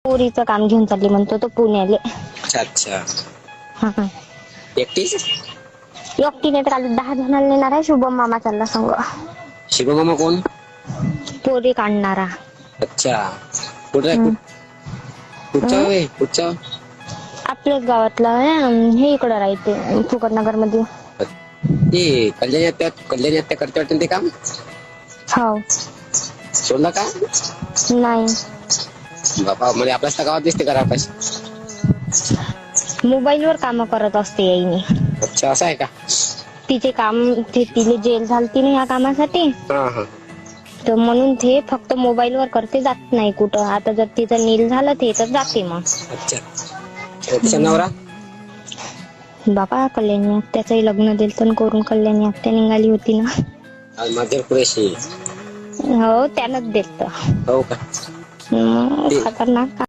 पोरीचं काम घेऊन चालली म्हणतो तो पुण्याले. अच्छा अच्छा. हा. एकटीच? एकटी नाही तर काल 10 जणांना नेणार आहे. शुभम मामा चालला संग. शिवमामा कोण? पोरी काढणारा. अच्छा. कुठं आहे? कुठचा आहे? कुठचा? आपल्याच गावातला हे इकडं राहते फुकटनगर मध्ये. ते कल्याणी आत्या करते वाटतं ते काम. हो. सोडला का? नाही बाबा म्हणजे आपल्याच गावात दिसते करा आकाश. मोबाईल वर काम करत असते याईनी. अच्छा असं आहे का? तिचे काम तिले जेल झालती ना या कामासाठी. हा हा. तर म्हणून ते फक्त मोबाईल वर करते, जात नाही कुठं. आता जर तिचं नील झालं ते तर जाते मग. अच्छा. तिचा नवरा? बाबा कल्याणी आत्याचंही लग्न दिलं तर करून कल्याणी आत्या निघाली होती ना. मध्यम कुरेशी. हो त्यानंच दिलं. हो का? खतरनाक.